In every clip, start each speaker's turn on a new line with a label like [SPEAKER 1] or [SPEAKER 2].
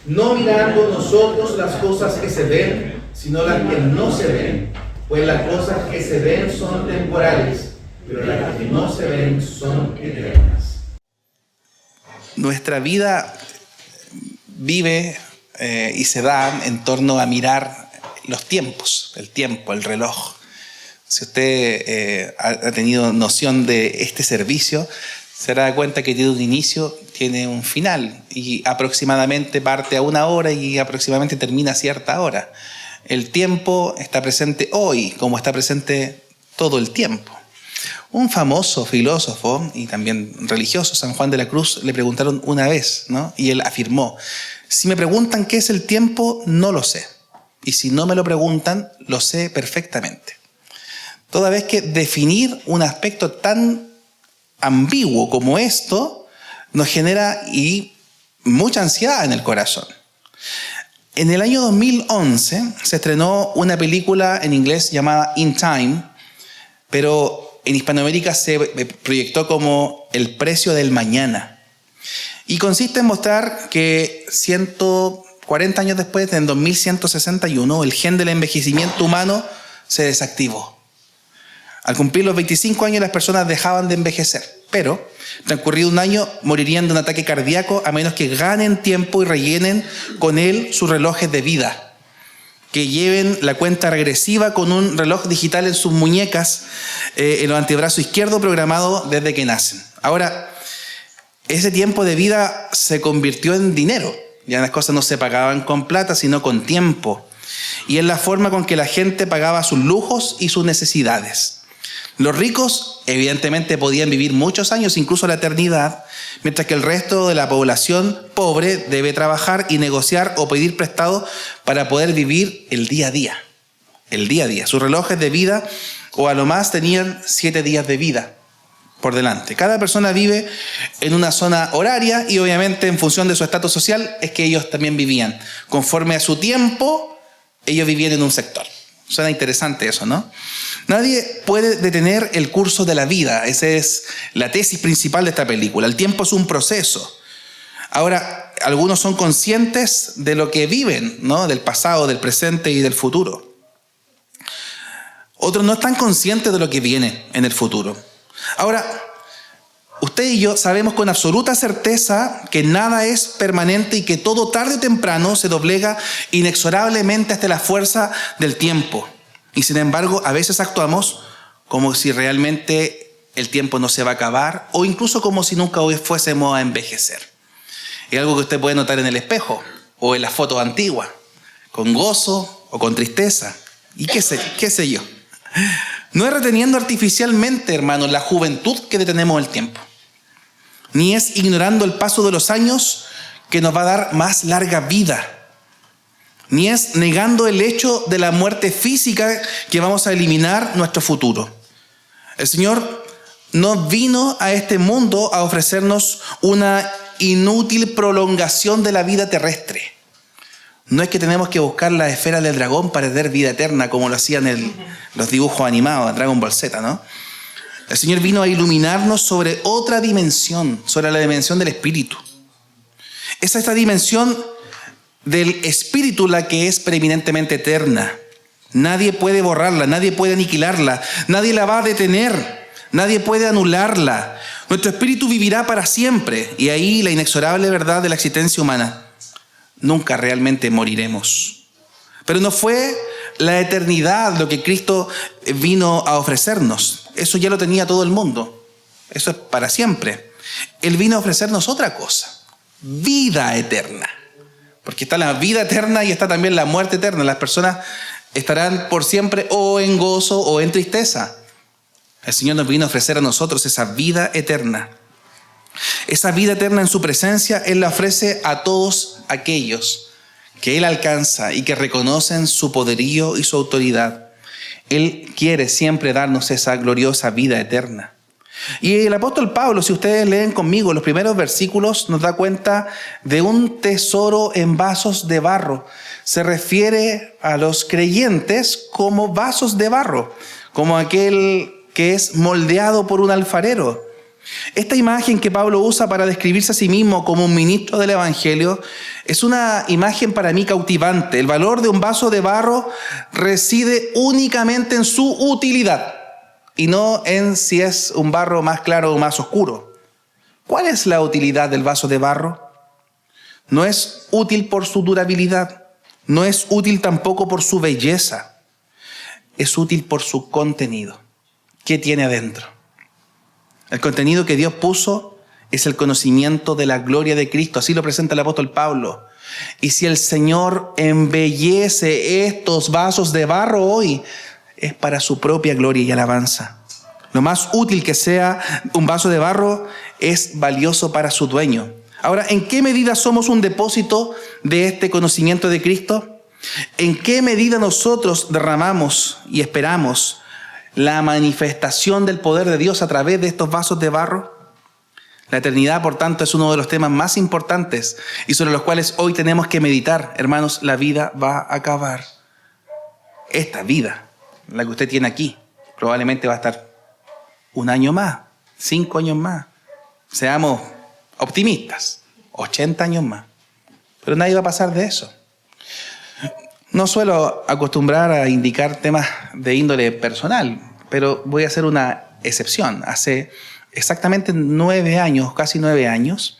[SPEAKER 1] no mirando nosotros las cosas que se ven, sino las que no se ven, pues las cosas que se ven son temporales, pero las que no se ven son eternas.
[SPEAKER 2] Nuestra vida vive y se da en torno a mirar los tiempos, el tiempo, el reloj. Si usted ha tenido noción de este servicio, se dará cuenta que tiene un inicio, tiene un final, y aproximadamente parte a una hora y aproximadamente termina a cierta hora. El tiempo está presente hoy, como está presente todo el tiempo. Un famoso filósofo y también religioso, San Juan de la Cruz, le preguntaron una vez, ¿no? Y él afirmó: si me preguntan qué es el tiempo, no lo sé. Y si no me lo preguntan, lo sé perfectamente. Toda vez que definir un aspecto tan ambiguo como esto nos genera mucha ansiedad en el corazón. En el año 2011 se estrenó una película en inglés llamada In Time, pero en Hispanoamérica se proyectó como El precio del mañana. Y consiste en mostrar que 140 años después, en 2161, el gen del envejecimiento humano se desactivó. Al cumplir los 25 años las personas dejaban de envejecer, pero transcurrido un año morirían de un ataque cardíaco a menos que ganen tiempo y rellenen con él sus relojes de vida, que lleven la cuenta regresiva con un reloj digital en sus muñecas, en el antebrazo izquierdo, programado desde que nacen. Ahora, ese tiempo de vida se convirtió en dinero. Ya las cosas no se pagaban con plata, sino con tiempo. Y es la forma con que la gente pagaba sus lujos y sus necesidades. Los ricos, evidentemente, podían vivir muchos años, incluso la eternidad, mientras que el resto de la población pobre debe trabajar y negociar o pedir prestado para poder vivir el día a día. El día a día. Sus relojes de vida, o a lo más, tenían 7 días de vida por delante. Cada persona vive en una zona horaria y obviamente en función de su estatus social es que ellos también vivían. Conforme a su tiempo, ellos vivían en un sector. Suena interesante eso, ¿no? Nadie puede detener el curso de la vida. Esa es la tesis principal de esta película. El tiempo es un proceso. Ahora, algunos son conscientes de lo que viven, ¿no? Del pasado, del presente y del futuro. Otros no están conscientes de lo que viene en el futuro. Ahora, usted y yo sabemos con absoluta certeza que nada es permanente y que todo tarde o temprano se doblega inexorablemente ante la fuerza del tiempo. Y sin embargo, a veces actuamos como si realmente el tiempo no se va a acabar o incluso como si nunca hoy fuésemos a envejecer. Es algo que usted puede notar en el espejo o en las fotos antiguas, con gozo o con tristeza. Y qué sé yo. No es reteniendo artificialmente, hermanos, la juventud que detenemos el tiempo. Ni es ignorando el paso de los años que nos va a dar más larga vida. Ni es negando el hecho de la muerte física que vamos a eliminar nuestro futuro. El Señor no vino a este mundo a ofrecernos una inútil prolongación de la vida terrestre. No es que tenemos que buscar la esfera del dragón para tener vida eterna, como lo hacían los dibujos animados, Dragon Ball Z, ¿no? El Señor vino a iluminarnos sobre otra dimensión, sobre la dimensión del Espíritu. Es esta dimensión del Espíritu la que es preeminentemente eterna. Nadie puede borrarla, nadie puede aniquilarla, nadie la va a detener, nadie puede anularla. Nuestro Espíritu vivirá para siempre y ahí la inexorable verdad de la existencia humana. Nunca realmente moriremos. Pero no fue la eternidad lo que Cristo vino a ofrecernos. Eso ya lo tenía todo el mundo. Eso es para siempre. Él vino a ofrecernos otra cosa. Vida eterna. Porque está la vida eterna y está también la muerte eterna. Las personas estarán por siempre o en gozo o en tristeza. El Señor nos vino a ofrecer a nosotros esa vida eterna. Esa vida eterna en su presencia, Él la ofrece a todos aquellos que Él alcanza y que reconocen su poderío y su autoridad. Él quiere siempre darnos esa gloriosa vida eterna. Y el apóstol Pablo, si ustedes leen conmigo los primeros versículos, nos da cuenta de un tesoro en vasos de barro. Se refiere a los creyentes como vasos de barro, como aquel que es moldeado por un alfarero. Esta imagen que Pablo usa para describirse a sí mismo como un ministro del Evangelio es una imagen para mí cautivante. El valor de un vaso de barro reside únicamente en su utilidad y no en si es un barro más claro o más oscuro. ¿Cuál es la utilidad del vaso de barro? No es útil por su durabilidad, no es útil tampoco por su belleza, es útil por su contenido. ¿Qué tiene adentro? El contenido que Dios puso es el conocimiento de la gloria de Cristo. Así lo presenta el apóstol Pablo. Y si el Señor embellece estos vasos de barro hoy, es para su propia gloria y alabanza. Lo más útil que sea un vaso de barro es valioso para su dueño. Ahora, ¿en qué medida somos un depósito de este conocimiento de Cristo? ¿En qué medida nosotros derramamos y esperamos la manifestación del poder de Dios a través de estos vasos de barro? La eternidad, por tanto, es uno de los temas más importantes y sobre los cuales hoy tenemos que meditar. Hermanos, la vida va a acabar. Esta vida, la que usted tiene aquí, probablemente va a estar 1 año más, 5 años más. Seamos optimistas, 80 años más. Pero nadie va a pasar de eso. No suelo acostumbrar a indicar temas de índole personal, pero voy a hacer una excepción. Hace exactamente 9 años, casi 9 años,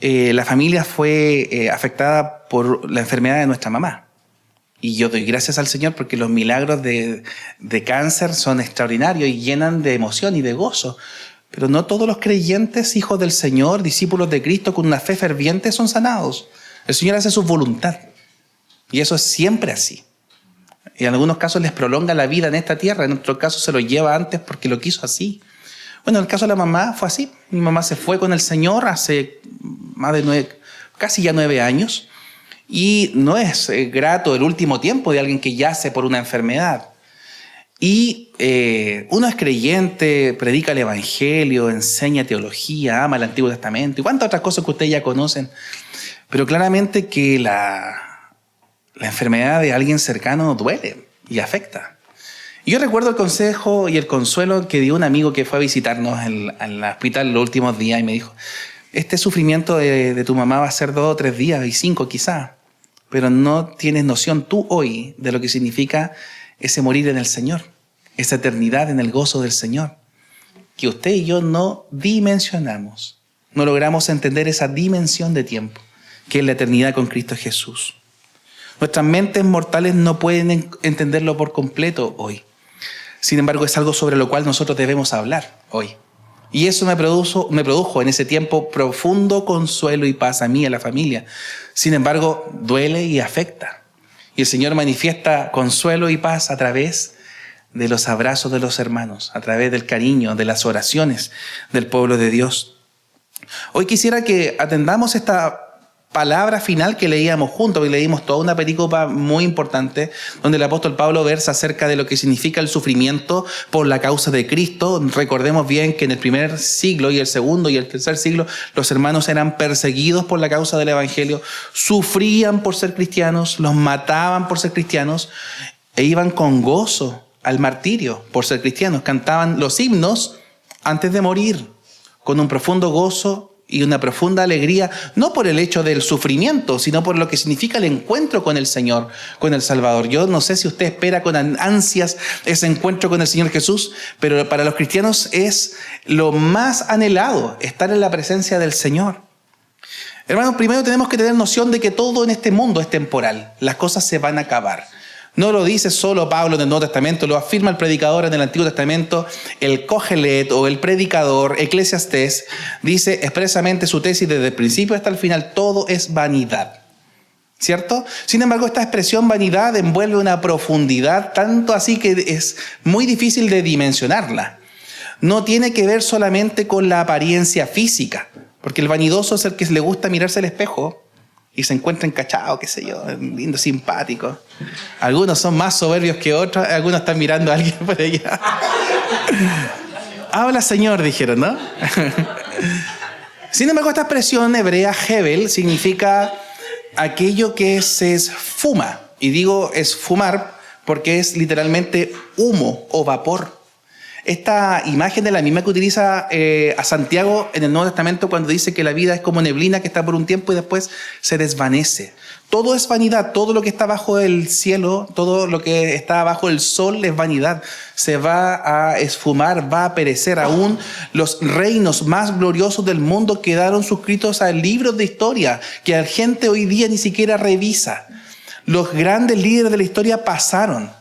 [SPEAKER 2] la familia fue afectada por la enfermedad de nuestra mamá. Y yo doy gracias al Señor porque los milagros de cáncer son extraordinarios y llenan de emoción y de gozo. Pero no todos los creyentes, hijos del Señor, discípulos de Cristo con una fe ferviente son sanados. El Señor hace su voluntad. Y eso es siempre así. Y en algunos casos les prolonga la vida en esta tierra. En otros casos se lo lleva antes porque lo quiso así. Bueno, en el caso de la mamá fue así. Mi mamá se fue con el Señor hace más de casi ya 9 años. Y no es grato el último tiempo de alguien que yace por una enfermedad. Y uno es creyente, predica el Evangelio, enseña teología, ama el Antiguo Testamento y cuántas otras cosas que ustedes ya conocen. Pero claramente que la enfermedad de alguien cercano duele y afecta. Y yo recuerdo el consejo y el consuelo que dio un amigo que fue a visitarnos en el hospital los últimos días y me dijo, este sufrimiento de tu mamá va a ser 2 o 3 días y 5 quizás, pero no tienes noción tú hoy de lo que significa ese morir en el Señor, esa eternidad en el gozo del Señor, que usted y yo no dimensionamos, no logramos entender esa dimensión de tiempo, que es la eternidad con Cristo Jesús. Nuestras mentes mortales no pueden entenderlo por completo hoy. Sin embargo, es algo sobre lo cual nosotros debemos hablar hoy. Y eso me produjo en ese tiempo profundo consuelo y paz a mí y a la familia. Sin embargo, duele y afecta. Y el Señor manifiesta consuelo y paz a través de los abrazos de los hermanos, a través del cariño, de las oraciones del pueblo de Dios. Hoy quisiera que atendamos esta palabra final que leíamos juntos, y leímos toda una pericopa muy importante donde el apóstol Pablo versa acerca de lo que significa el sufrimiento por la causa de Cristo. Recordemos bien que en el primer siglo y el segundo y el tercer siglo los hermanos eran perseguidos por la causa del Evangelio, sufrían por ser cristianos, los mataban por ser cristianos e iban con gozo al martirio por ser cristianos. Cantaban los himnos antes de morir con un profundo gozo y una profunda alegría, no por el hecho del sufrimiento, sino por lo que significa el encuentro con el Señor, con el Salvador. Yo no sé si usted espera con ansias ese encuentro con el Señor Jesús, pero para los cristianos es lo más anhelado, estar en la presencia del Señor. Hermanos, primero tenemos que tener noción de que todo en este mundo es temporal. Las cosas se van a acabar. No lo dice solo Pablo en el Nuevo Testamento, lo afirma el predicador en el Antiguo Testamento, el Cogelet o el predicador, Eclesiastés, dice expresamente su tesis desde el principio hasta el final, todo es vanidad, ¿cierto? Sin embargo, esta expresión vanidad envuelve una profundidad, tanto así que es muy difícil de dimensionarla. No tiene que ver solamente con la apariencia física, porque el vanidoso es el que le gusta mirarse al espejo y se encuentra encachado, qué sé yo, lindo, simpático. Algunos son más soberbios que otros, algunos están mirando a alguien por allá. Habla Señor, dijeron, ¿no? Sin embargo, esta expresión hebrea, Hebel, significa aquello que se esfuma. Y digo esfumar porque es literalmente humo o vapor. Esta imagen es la misma que utiliza a Santiago en el Nuevo Testamento cuando dice que la vida es como neblina que está por un tiempo y después se desvanece. Todo es vanidad, todo lo que está bajo el cielo, todo lo que está bajo el sol es vanidad. Se va a esfumar, va a perecer. Aún los reinos más gloriosos del mundo quedaron suscritos a libros de historia que la gente hoy día ni siquiera revisa. Los grandes líderes de la historia pasaron.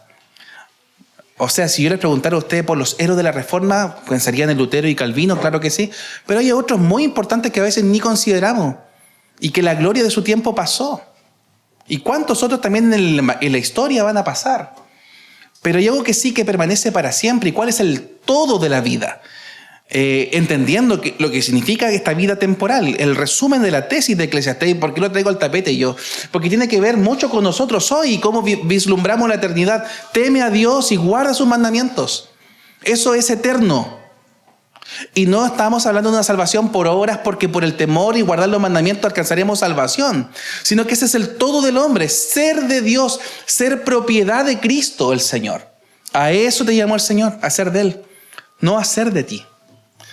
[SPEAKER 2] O sea, si yo les preguntara a ustedes por los héroes de la Reforma, pensarían en Lutero y Calvino, claro que sí, pero hay otros muy importantes que a veces ni consideramos y que la gloria de su tiempo pasó. ¿Y cuántos otros también en la historia van a pasar? Pero hay algo que sí que permanece para siempre. ¿Y cuál es el todo de la vida? Entendiendo lo que significa esta vida temporal. El resumen de la tesis de Eclesiastés. ¿Por qué lo traigo al tapete yo? Porque tiene que ver mucho con nosotros hoy y cómo vislumbramos la eternidad. Teme a Dios y guarda sus mandamientos. Eso es eterno. Y no estamos hablando de una salvación por obras porque por el temor y guardar los mandamientos alcanzaremos salvación, sino que ese es el todo del hombre, ser de Dios, ser propiedad de Cristo el Señor. A eso te llamó el Señor, a ser de Él, no a ser de ti.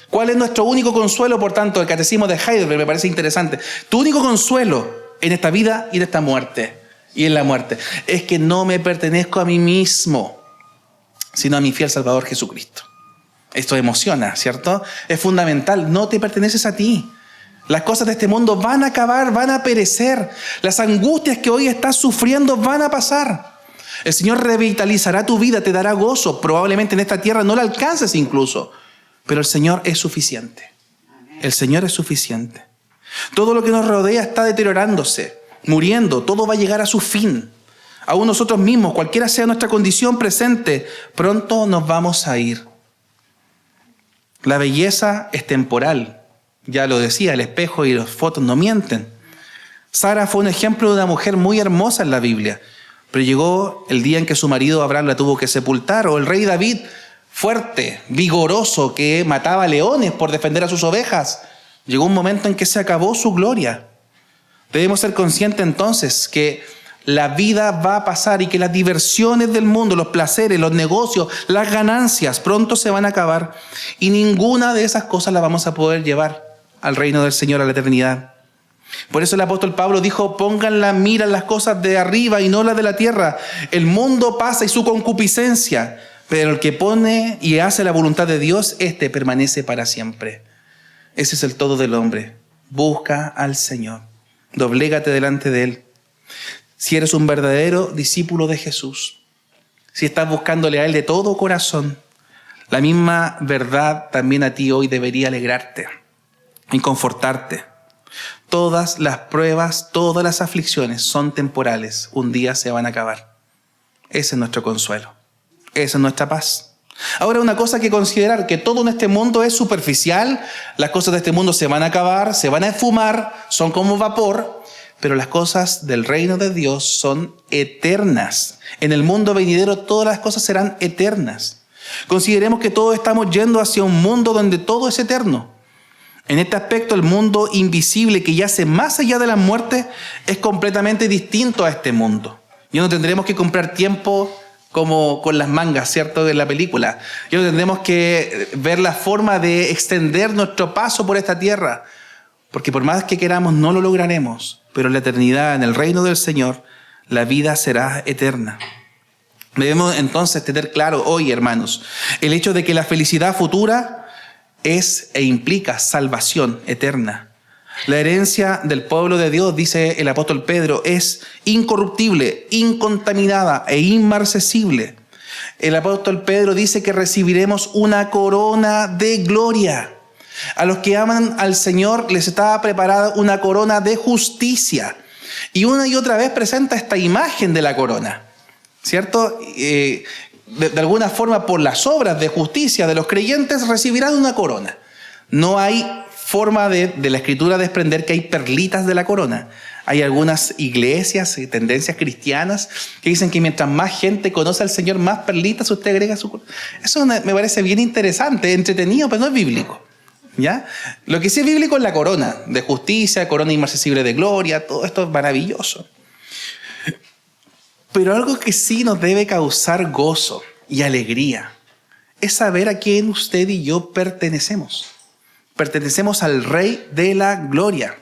[SPEAKER 2] ¿Cuál es nuestro único consuelo, por tanto? El Catecismo de Heidelberg me parece interesante. Tu único consuelo en esta vida y en esta muerte, y en la muerte, es que no me pertenezco a mí mismo, sino a mi fiel Salvador Jesucristo. Esto emociona, ¿cierto? Es fundamental. No te perteneces a ti. Las cosas de este mundo van a acabar, van a perecer. Las angustias que hoy estás sufriendo van a pasar. El Señor revitalizará tu vida, te dará gozo. Probablemente en esta tierra no la alcances incluso. Pero el Señor es suficiente. El Señor es suficiente. Todo lo que nos rodea está deteriorándose, muriendo. Todo va a llegar a su fin. Aún nosotros mismos, cualquiera sea nuestra condición presente, pronto nos vamos a ir. La belleza es temporal. Ya lo decía, el espejo y las fotos no mienten. Sara fue un ejemplo de una mujer muy hermosa en la Biblia, pero llegó el día en que su marido Abraham la tuvo que sepultar. O el rey David, fuerte, vigoroso, que mataba leones por defender a sus ovejas. Llegó un momento en que se acabó su gloria. Debemos ser conscientes entonces que la vida va a pasar y que las diversiones del mundo, los placeres, los negocios, las ganancias pronto se van a acabar y ninguna de esas cosas las vamos a poder llevar al reino del Señor, a la eternidad. Por eso el apóstol Pablo dijo: pongan la mira en las cosas de arriba y no las de la tierra. El mundo pasa y su concupiscencia, pero el que pone y hace la voluntad de Dios, este permanece para siempre. Ese es el todo del hombre. Busca al Señor, doblégate delante de Él. Si eres un verdadero discípulo de Jesús, si estás buscándole a Él de todo corazón, la misma verdad también a ti hoy debería alegrarte y confortarte. Todas las pruebas, todas las aflicciones son temporales. Un día se van a acabar. Ese es nuestro consuelo. Esa es nuestra paz. Ahora, una cosa que considerar, que todo en este mundo es superficial. Las cosas de este mundo se van a acabar, se van a esfumar, son como vapor. Pero las cosas del reino de Dios son eternas. En el mundo venidero todas las cosas serán eternas. Consideremos que todos estamos yendo hacia un mundo donde todo es eterno. En este aspecto, el mundo invisible que yace más allá de la muerte es completamente distinto a este mundo. Ya no tendremos que comprar tiempo como con las mangas, ¿cierto?, de la película. Ya no tendremos que ver la forma de extender nuestro paso por esta tierra. Porque por más que queramos, no lo lograremos. Pero en la eternidad, en el reino del Señor, la vida será eterna. Debemos entonces tener claro hoy, hermanos, el hecho de que la felicidad futura es e implica salvación eterna. La herencia del pueblo de Dios, dice el apóstol Pedro, es incorruptible, incontaminada e inmarcesible. El apóstol Pedro dice que recibiremos una corona de gloria. A los que aman al Señor les está preparada una corona de justicia. Y una y otra vez presenta esta imagen de la corona, ¿cierto? De alguna forma, por las obras de justicia de los creyentes recibirán una corona. No hay forma de la Escritura desprender que hay perlitas de la corona. Hay algunas iglesias y tendencias cristianas que dicen que mientras más gente conoce al Señor, más perlitas usted agrega a su corona. Eso me parece bien interesante, entretenido, pero no es bíblico. ¿Ya? Lo que sí es bíblico es la corona de justicia, corona inmarcesible de gloria, todo esto es maravilloso. Pero algo que sí nos debe causar gozo y alegría es saber a quién usted y yo pertenecemos. Pertenecemos al Rey de la Gloria.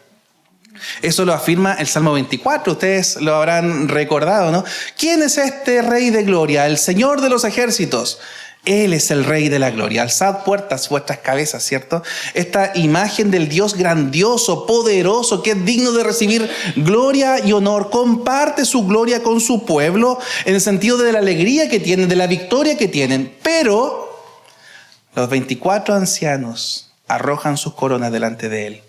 [SPEAKER 2] Eso lo afirma el Salmo 24, ustedes lo habrán recordado, ¿no? ¿Quién es este Rey de Gloria? El Señor de los ejércitos. Él es el Rey de la Gloria. Alzad puertas vuestras cabezas, ¿cierto? Esta imagen del Dios grandioso, poderoso, que es digno de recibir gloria y honor, comparte su gloria con su pueblo en el sentido de la alegría que tienen, de la victoria que tienen. Pero los 24 ancianos arrojan sus coronas delante de Él.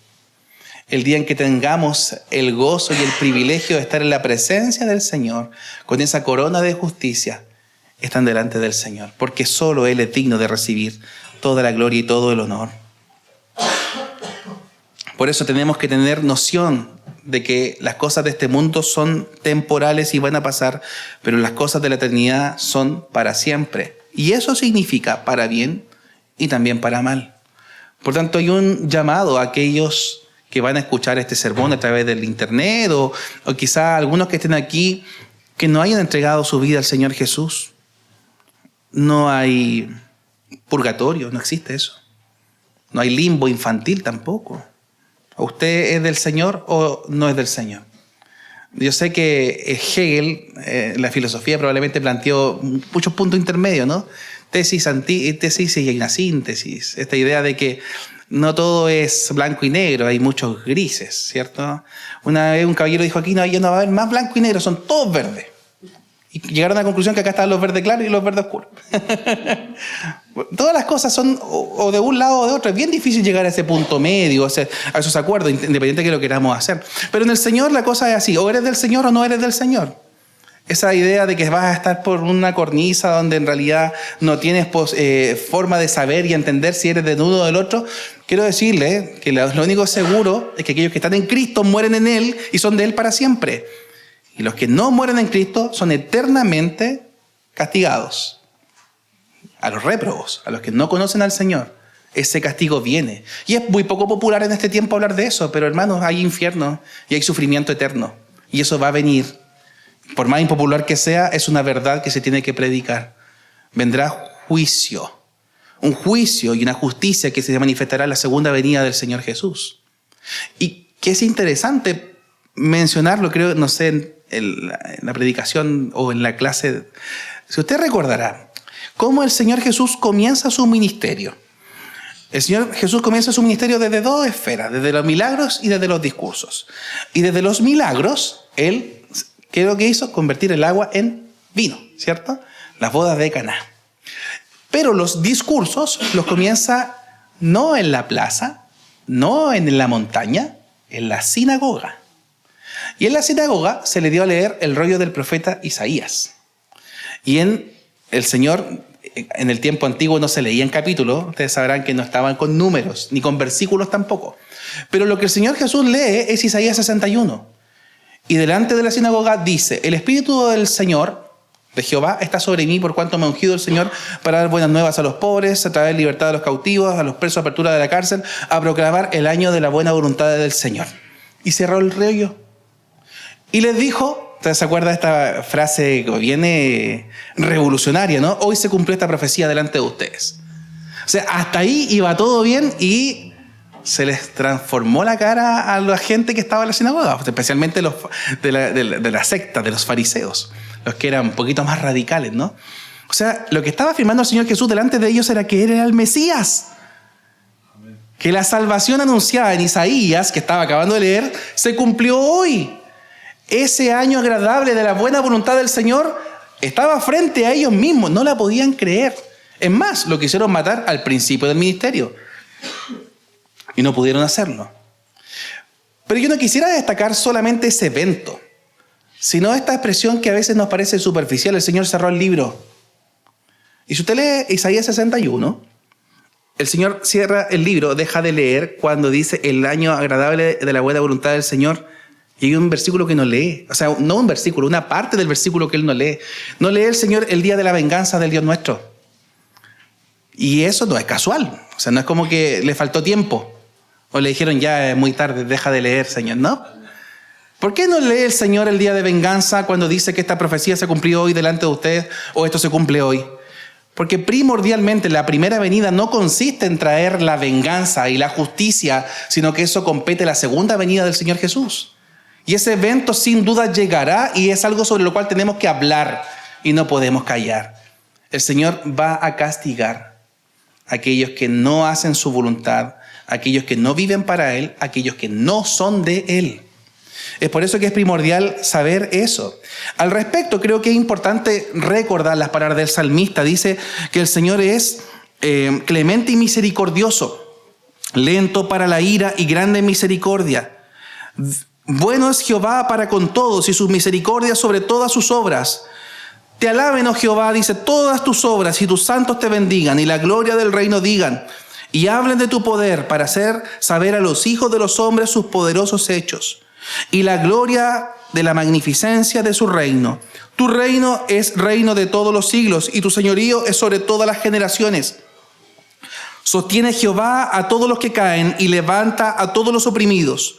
[SPEAKER 2] El día en que tengamos el gozo y el privilegio de estar en la presencia del Señor, con esa corona de justicia, están delante del Señor, porque solo Él es digno de recibir toda la gloria y todo el honor. Por eso tenemos que tener noción de que las cosas de este mundo son temporales y van a pasar, pero las cosas de la eternidad son para siempre. Y eso significa para bien y también para mal. Por tanto, hay un llamado a aquellos que van a escuchar este sermón a través del internet o quizá algunos que estén aquí que no hayan entregado su vida al Señor Jesús. No hay purgatorio, no existe eso. No hay limbo infantil tampoco. ¿Usted es del Señor o no es del Señor? Yo sé que Hegel, la filosofía, probablemente planteó muchos puntos intermedios, ¿no? Tesis y hay una síntesis. Esta idea de que no todo es blanco y negro, hay muchos grises, ¿cierto? Una vez un caballero dijo, aquí ya no va a haber más blanco y negro, son todos verdes. Y llegaron a la conclusión que acá estaban los verdes claros y los verdes oscuros. Todas las cosas son o de un lado o de otro. Es bien difícil llegar a ese punto medio, a esos acuerdos, independiente de que lo queramos hacer. Pero en el Señor la cosa es así, o eres del Señor o no eres del Señor. Esa idea de que vas a estar por una cornisa donde en realidad no tienes forma de saber y entender si eres de uno o del otro, quiero decirle que lo único seguro es que aquellos que están en Cristo mueren en Él y son de Él para siempre. Y los que no mueren en Cristo son eternamente castigados. A los réprobos, a los que no conocen al Señor, ese castigo viene. Y es muy poco popular en este tiempo hablar de eso, pero hermanos, hay infierno y hay sufrimiento eterno. Y eso va a venir. Por más impopular que sea, es una verdad que se tiene que predicar. Vendrá juicio. Un juicio y una justicia que se manifestará en la segunda venida del Señor Jesús. Y que es interesante mencionarlo, creo, no sé, en la predicación o en la clase. Si usted recordará cómo el Señor Jesús comienza su ministerio. El Señor Jesús comienza su ministerio desde dos esferas, desde los milagros y desde los discursos. Y desde los milagros, Él, ¿qué es lo que hizo? Convertir el agua en vino, ¿cierto? Las bodas de Caná. Pero los discursos los comienza no en la plaza, no en la montaña, en la sinagoga. Y en la sinagoga se le dio a leer el rollo del profeta Isaías. Y el Señor, en el tiempo antiguo no se leía en capítulos, ustedes sabrán que no estaban con números, ni con versículos tampoco. Pero lo que el Señor Jesús lee es Isaías 61. Y delante de la sinagoga dice, el Espíritu del Señor, de Jehová, está sobre mí por cuanto me ha ungido el Señor para dar buenas nuevas a los pobres, a traer libertad a los cautivos, a los presos, apertura de la cárcel, a proclamar el año de la buena voluntad del Señor. Y cerró el rollo. Y les dijo, ¿se acuerda de esta frase que viene revolucionaria, ¿no? Hoy se cumplió esta profecía delante de ustedes. O sea, hasta ahí iba todo bien y se les transformó la cara a la gente que estaba en la sinagoga, especialmente los de la secta, de los fariseos, los que eran un poquito más radicales, ¿no? O sea, lo que estaba afirmando el Señor Jesús delante de ellos era que Él era el Mesías. Que la salvación anunciada en Isaías, que estaba acabando de leer, se cumplió hoy. Ese año agradable de la buena voluntad del Señor estaba frente a ellos mismos, no la podían creer. Es más, lo quisieron matar al principio del ministerio y no pudieron hacerlo. Pero yo no quisiera destacar solamente ese evento, sino esta expresión que a veces nos parece superficial. El Señor cerró el libro. Y si usted lee Isaías 61, el Señor cierra el libro, deja de leer cuando dice el año agradable de la buena voluntad del Señor. Y hay un versículo que no lee, o sea, no un versículo, una parte del versículo que Él no lee. No lee el Señor el día de la venganza del Dios nuestro. Y eso no es casual, o sea, no es como que le faltó tiempo. O le dijeron, ya es muy tarde, deja de leer, Señor, ¿no? ¿Por qué no lee el Señor el día de venganza cuando dice que esta profecía se cumplió hoy delante de ustedes o esto se cumple hoy? Porque primordialmente la primera venida no consiste en traer la venganza y la justicia, sino que eso compete a la segunda venida del Señor Jesús. Y ese evento sin duda llegará y es algo sobre lo cual tenemos que hablar y no podemos callar. El Señor va a castigar a aquellos que no hacen su voluntad, a aquellos que no viven para Él, a aquellos que no son de Él. Es por eso que es primordial saber eso. Al respecto, creo que es importante recordar las palabras del salmista. Dice que el Señor es clemente y misericordioso, lento para la ira y grande en misericordia. Bueno es Jehová para con todos y sus misericordias sobre todas sus obras. Te alaben, oh Jehová, dice, todas tus obras y tus santos te bendigan y la gloria del reino digan. Y hablen de tu poder para hacer saber a los hijos de los hombres sus poderosos hechos. Y la gloria de la magnificencia de su reino. Tu reino es reino de todos los siglos y tu señorío es sobre todas las generaciones. Sostiene Jehová a todos los que caen y levanta a todos los oprimidos.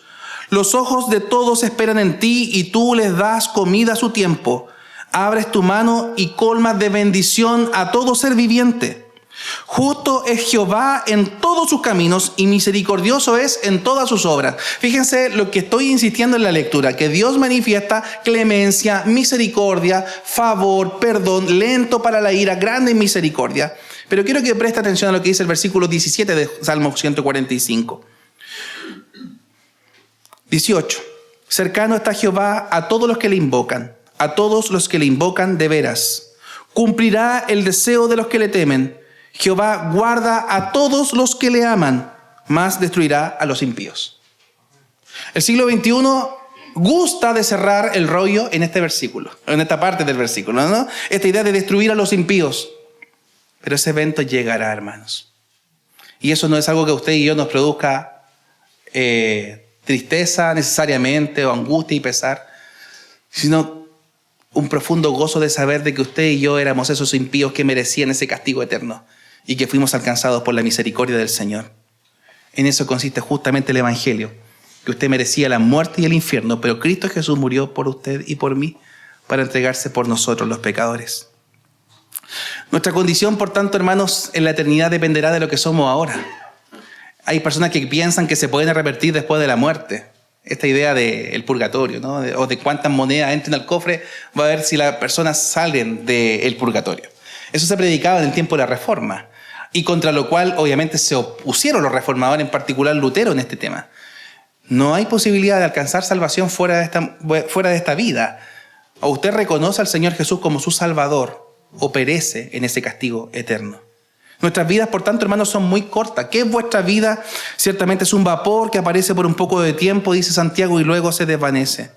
[SPEAKER 2] Los ojos de todos esperan en ti y tú les das comida a su tiempo. Abres tu mano y colmas de bendición a todo ser viviente. Justo es Jehová en todos sus caminos y misericordioso es en todas sus obras. Fíjense lo que estoy insistiendo en la lectura, que Dios manifiesta clemencia, misericordia, favor, perdón, lento para la ira, grande en misericordia. Pero quiero que preste atención a lo que dice el versículo 17 de Salmo 145. 18. Cercano está Jehová a todos los que le invocan, a todos los que le invocan de veras. Cumplirá el deseo de los que le temen. Jehová guarda a todos los que le aman, mas destruirá a los impíos. El siglo XXI gusta de cerrar el rollo en este versículo, en esta parte del versículo, ¿no? Esta idea de destruir a los impíos. Pero ese evento llegará, hermanos. Y eso no es algo que usted y yo nos produzca tristeza necesariamente o angustia y pesar, sino un profundo gozo de saber de que usted y yo éramos esos impíos que merecían ese castigo eterno y que fuimos alcanzados por la misericordia del Señor. En eso consiste justamente el Evangelio, que usted merecía la muerte y el infierno, pero Cristo Jesús murió por usted y por mí para entregarse por nosotros los pecadores. Nuestra condición, por tanto, hermanos, en la eternidad dependerá de lo que somos ahora. Hay personas que piensan que se pueden arrepentir después de la muerte. Esta idea del purgatorio, ¿no? O de cuántas monedas entren al cofre, va a ver si las personas salen del purgatorio. Eso se predicaba en el tiempo de la Reforma, y contra lo cual obviamente se opusieron los reformadores, en particular Lutero, en este tema. No hay posibilidad de alcanzar salvación fuera de esta vida. O usted reconoce al Señor Jesús como su Salvador, o perece en ese castigo eterno. Nuestras vidas, por tanto, hermanos, son muy cortas. ¿Qué es vuestra vida? Ciertamente es un vapor que aparece por un poco de tiempo, dice Santiago, y luego se desvanece.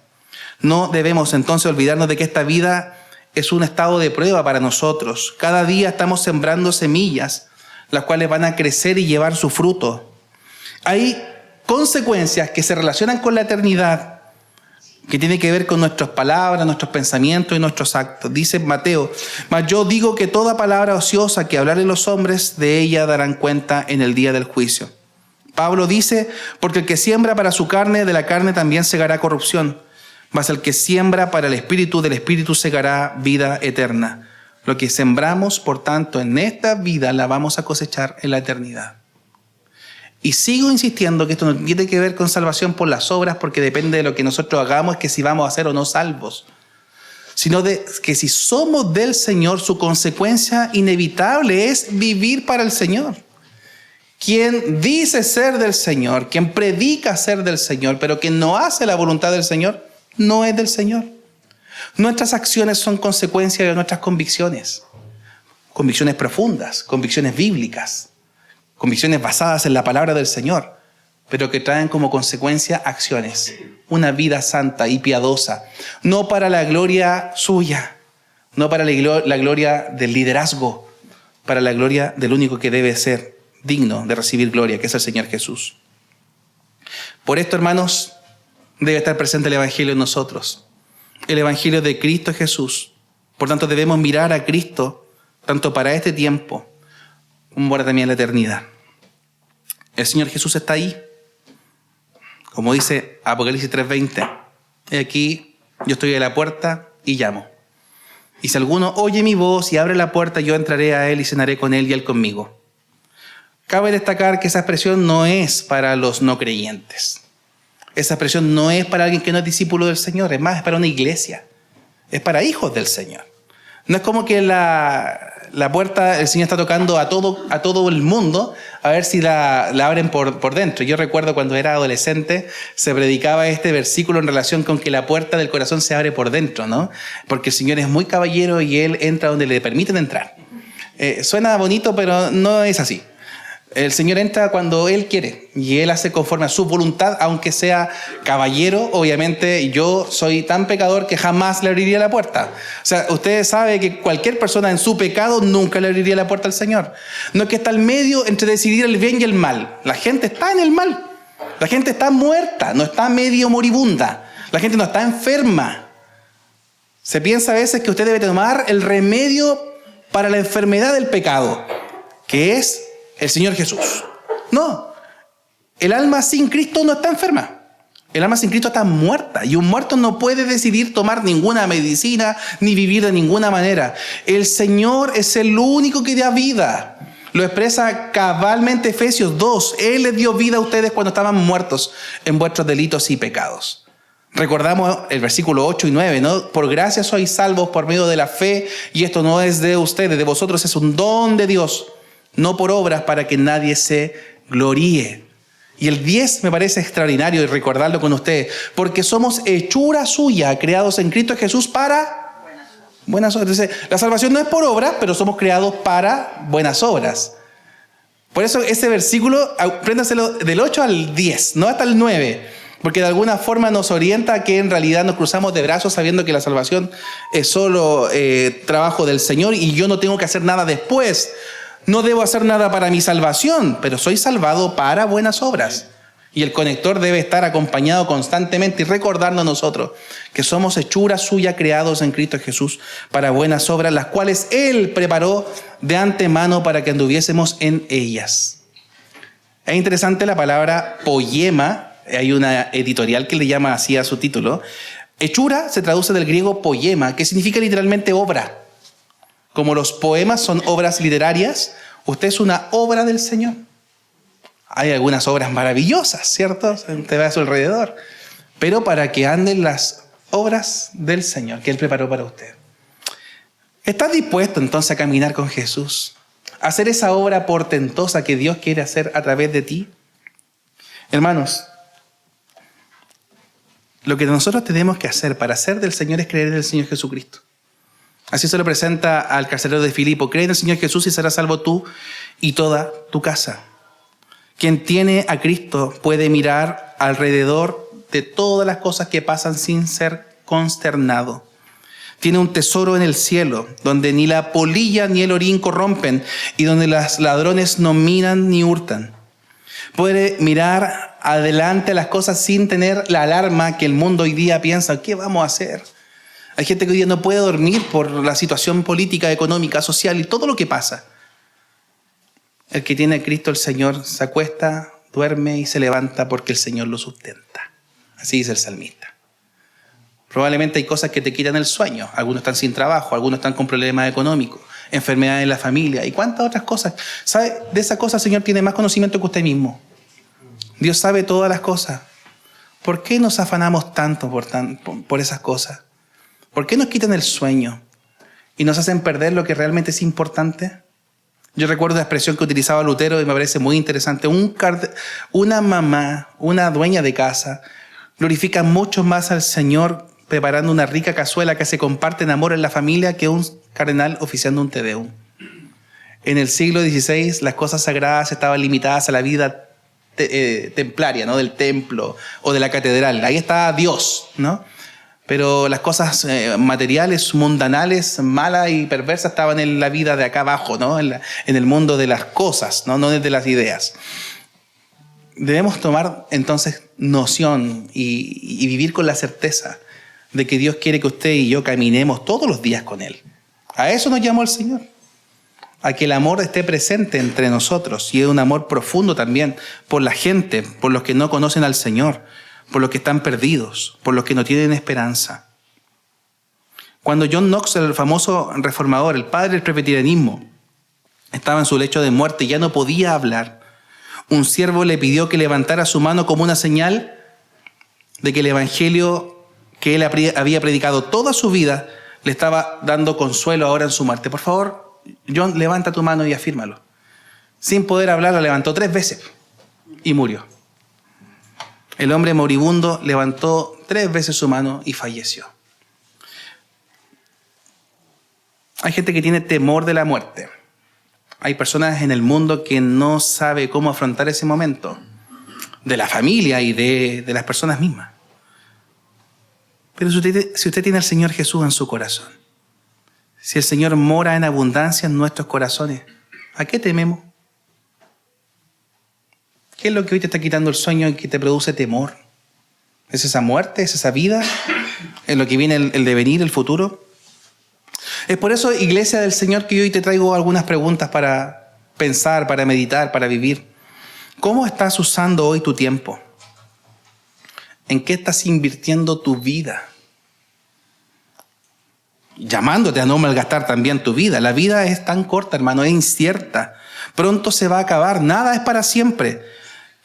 [SPEAKER 2] No debemos entonces olvidarnos de que esta vida es un estado de prueba para nosotros. Cada día estamos sembrando semillas, las cuales van a crecer y llevar su fruto. Hay consecuencias que se relacionan con la eternidad, que tiene que ver con nuestras palabras, nuestros pensamientos y nuestros actos. Dice Mateo, mas yo digo que toda palabra ociosa que hablaren los hombres, de ella darán cuenta en el día del juicio. Pablo dice, porque el que siembra para su carne, de la carne también segará corrupción, mas el que siembra para el espíritu, del espíritu segará vida eterna. Lo que sembramos, por tanto, en esta vida la vamos a cosechar en la eternidad. Y sigo insistiendo que esto no tiene que ver con salvación por las obras, porque depende de lo que nosotros hagamos, que si vamos a ser o no salvos. Sino de que si somos del Señor, su consecuencia inevitable es vivir para el Señor. Quien dice ser del Señor, quien predica ser del Señor, pero que no hace la voluntad del Señor, no es del Señor. Nuestras acciones son consecuencia de nuestras convicciones. Convicciones profundas, convicciones bíblicas. Convicciones basadas en la palabra del Señor, pero que traen como consecuencia acciones. Una vida santa y piadosa, no para la gloria suya, no para la gloria del liderazgo, para la gloria del único que debe ser digno de recibir gloria, que es el Señor Jesús. Por esto, hermanos, debe estar presente el Evangelio en nosotros, el Evangelio de Cristo Jesús. Por tanto, debemos mirar a Cristo, tanto para este tiempo, como para también la eternidad. El Señor Jesús está ahí. Como dice Apocalipsis 3:20. Aquí yo estoy a la puerta y llamo. Y si alguno oye mi voz y abre la puerta, yo entraré a él y cenaré con él y él conmigo. Cabe destacar que esa expresión no es para los no creyentes. Esa expresión no es para alguien que no es discípulo del Señor, es más, es para una iglesia. Es para hijos del Señor. No es como que la puerta, el Señor está tocando a todo el mundo a ver si la abren por dentro. Yo recuerdo cuando era adolescente se predicaba este versículo en relación con que la puerta del corazón se abre por dentro, ¿no? Porque el Señor es muy caballero y Él entra donde le permiten entrar. Suena bonito, pero no es así. El Señor entra cuando Él quiere y Él hace conforme a su voluntad, aunque sea caballero. Obviamente yo soy tan pecador que jamás le abriría la puerta. O sea, usted sabe que cualquier persona en su pecado nunca le abriría la puerta al Señor. No es que está al medio entre decidir el bien y el mal. La gente está en el mal. La gente está muerta, no está medio moribunda. La gente no está enferma. Se piensa a veces que usted debe tomar el remedio para la enfermedad del pecado, que es el Señor Jesús. No, el alma sin Cristo no está enferma. El alma sin Cristo está muerta y un muerto no puede decidir tomar ninguna medicina ni vivir de ninguna manera. El Señor es el único que da vida. Lo expresa cabalmente Efesios 2. Él les dio vida a ustedes cuando estaban muertos en vuestros delitos y pecados. Recordamos el versículo 8 y 9, ¿no? Por gracia sois salvos por medio de la fe, y esto no es de ustedes, de vosotros, es un don de Dios, no por obras, para que nadie se gloríe. Y el 10 me parece extraordinario y recordarlo con ustedes, porque somos hechura suya, creados en Cristo Jesús para buenas obras. Entonces, la salvación no es por obras, pero somos creados para buenas obras. Por eso ese versículo, apréndaselo del 8 al 10, no hasta el 9, porque de alguna forma nos orienta a que en realidad nos cruzamos de brazos sabiendo que la salvación es solo trabajo del Señor y yo no tengo que hacer nada después. No debo hacer nada para mi salvación, pero soy salvado para buenas obras. Y el conector debe estar acompañado constantemente y recordarnos nosotros que somos hechura suya, creados en Cristo Jesús para buenas obras, las cuales Él preparó de antemano para que anduviésemos en ellas. Es interesante la palabra poema. Hay una editorial que le llama así a su título. Hechura se traduce del griego poema, que significa literalmente obra. Como los poemas son obras literarias, usted es una obra del Señor. Hay algunas obras maravillosas, ¿cierto? Usted ve a su alrededor. Pero para que anden las obras del Señor que Él preparó para usted. ¿Estás dispuesto entonces a caminar con Jesús? ¿A hacer esa obra portentosa que Dios quiere hacer a través de ti? Hermanos, lo que nosotros tenemos que hacer para hacer del Señor es creer en el Señor Jesucristo. Así se lo presenta al carcelero de Filipo. Cree en el Señor Jesús y serás salvo tú y toda tu casa. Quien tiene a Cristo puede mirar alrededor de todas las cosas que pasan sin ser consternado. Tiene un tesoro en el cielo, donde ni la polilla ni el orín corrompen y donde los ladrones no minan ni hurtan. Puede mirar adelante las cosas sin tener la alarma que el mundo hoy día piensa, ¿qué vamos a hacer? Hay gente que hoy día no puede dormir por la situación política, económica, social y todo lo que pasa. El que tiene a Cristo el Señor se acuesta, duerme y se levanta porque el Señor lo sustenta. Así dice el salmista. Probablemente hay cosas que te quitan el sueño. Algunos están sin trabajo, algunos están con problemas económicos, enfermedades en la familia y cuántas otras cosas. ¿Sabe? De esas cosas el Señor tiene más conocimiento que usted mismo. Dios sabe todas las cosas. ¿Por qué nos afanamos tanto por esas cosas? ¿Por qué nos quitan el sueño y nos hacen perder lo que realmente es importante? Yo recuerdo la expresión que utilizaba Lutero y me parece muy interesante. Una mamá, una dueña de casa, glorifica mucho más al Señor preparando una rica cazuela que se comparte en amor en la familia que un cardenal oficiando un Te Deum. En el siglo XVI las cosas sagradas estaban limitadas a la vida templaria, ¿no? Del templo o de la catedral. Ahí está Dios, ¿no? Pero las cosas materiales, mundanales, malas y perversas estaban en la vida de acá abajo, ¿no? En el mundo de las cosas, ¿no? No de las ideas. Debemos tomar entonces noción y vivir con la certeza de que Dios quiere que usted y yo caminemos todos los días con Él. A eso nos llamó el Señor. A que el amor esté presente entre nosotros y es un amor profundo también por la gente, por los que no conocen al Señor, por los que están perdidos, por los que no tienen esperanza. Cuando John Knox, el famoso reformador, el padre del presbiterianismo, estaba en su lecho de muerte y ya no podía hablar, un siervo le pidió que levantara su mano como una señal de que el evangelio que él había predicado toda su vida le estaba dando consuelo ahora en su muerte. Por favor, John, levanta tu mano y afírmalo. Sin poder hablar, la levantó 3 veces y murió. El hombre moribundo levantó 3 veces su mano y falleció. Hay gente que tiene temor de la muerte. Hay personas en el mundo que no saben cómo afrontar ese momento, de la familia y de las personas mismas. Pero si usted tiene al Señor Jesús en su corazón, si el Señor mora en abundancia en nuestros corazones, ¿a qué tememos? ¿Qué es lo que hoy te está quitando el sueño y que te produce temor? ¿Es esa muerte? ¿Es esa vida? ¿Es lo que viene el devenir, el futuro? Es por eso, Iglesia del Señor, que hoy te traigo algunas preguntas para pensar, para meditar, para vivir. ¿Cómo estás usando hoy tu tiempo? ¿En qué estás invirtiendo tu vida? Llamándote a no malgastar también tu vida. La vida es tan corta, hermano, es incierta. Pronto se va a acabar, nada es para siempre.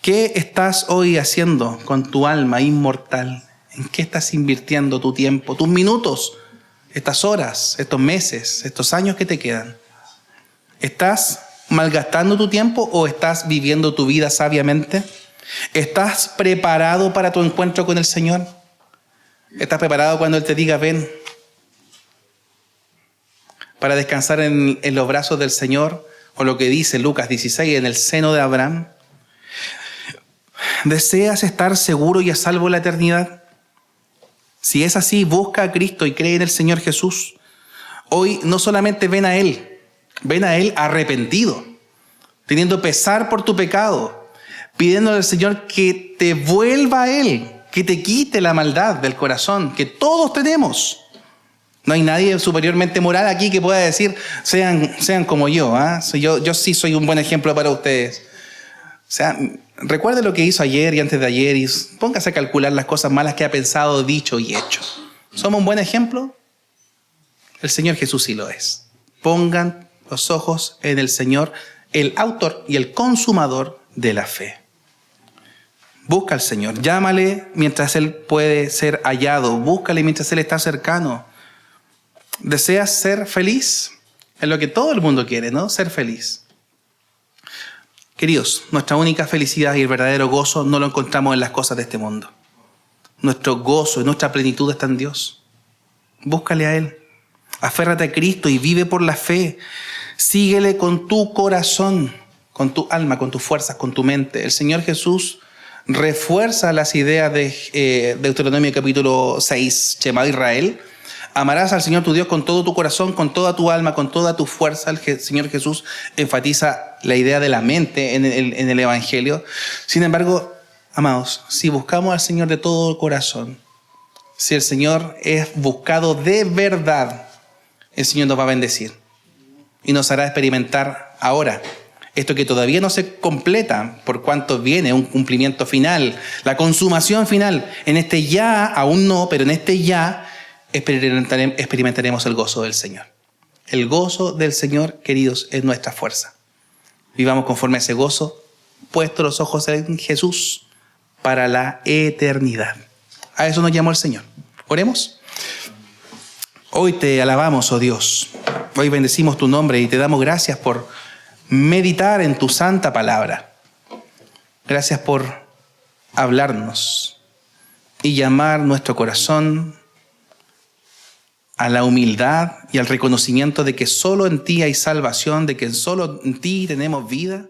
[SPEAKER 2] ¿Qué estás hoy haciendo con tu alma inmortal? ¿En qué estás invirtiendo tu tiempo, tus minutos? Estas horas, estos meses, estos años que te quedan. ¿Estás malgastando tu tiempo o estás viviendo tu vida sabiamente? ¿Estás preparado para tu encuentro con el Señor? ¿Estás preparado cuando Él te diga ven? Para descansar en los brazos del Señor, o lo que dice Lucas 16, en el seno de Abraham. ¿Deseas estar seguro y a salvo en la eternidad? Si es así, busca a Cristo y cree en el Señor Jesús. Hoy no solamente ven a Él arrepentido, teniendo pesar por tu pecado, pidiéndole al Señor que te vuelva a Él, que te quite la maldad del corazón, que todos tenemos. No hay nadie superiormente moral aquí que pueda decir, sean como yo, ¿eh? Yo sí soy un buen ejemplo para ustedes. O sea, recuerde lo que hizo ayer y antes de ayer y póngase a calcular las cosas malas que ha pensado, dicho y hecho. ¿Somos un buen ejemplo? El Señor Jesús sí lo es. Pongan los ojos en el Señor, el autor y el consumador de la fe. Busca al Señor, llámale mientras Él puede ser hallado, búscale mientras Él está cercano. ¿Deseas ser feliz? Es lo que todo el mundo quiere, ¿no? Ser feliz. Queridos, nuestra única felicidad y el verdadero gozo no lo encontramos en las cosas de este mundo. Nuestro gozo y nuestra plenitud está en Dios. Búscale a Él. Aférrate a Cristo y vive por la fe. Síguele con tu corazón, con tu alma, con tus fuerzas, con tu mente. El Señor Jesús refuerza las ideas de Deuteronomio capítulo 6, Shema Israel. Amarás al Señor tu Dios con todo tu corazón, con toda tu alma, con toda tu fuerza. El Señor Jesús enfatiza la idea de la mente en el Evangelio. Sin embargo, amados, si buscamos al Señor de todo corazón, si el Señor es buscado de verdad, el Señor nos va a bendecir y nos hará experimentar ahora esto que todavía no se completa, por cuanto viene un cumplimiento final, la consumación final. En este ya, aún no, pero en este ya, experimentaremos el gozo del Señor. El gozo del Señor, queridos, es nuestra fuerza. Vivamos conforme a ese gozo, puestos los ojos en Jesús para la eternidad. A eso nos llamó el Señor. Oremos. Hoy te alabamos, oh Dios. Hoy bendecimos tu nombre y te damos gracias por meditar en tu santa palabra. Gracias por hablarnos y llamar nuestro corazón a la humildad y al reconocimiento de que solo en ti hay salvación, de que solo en ti tenemos vida.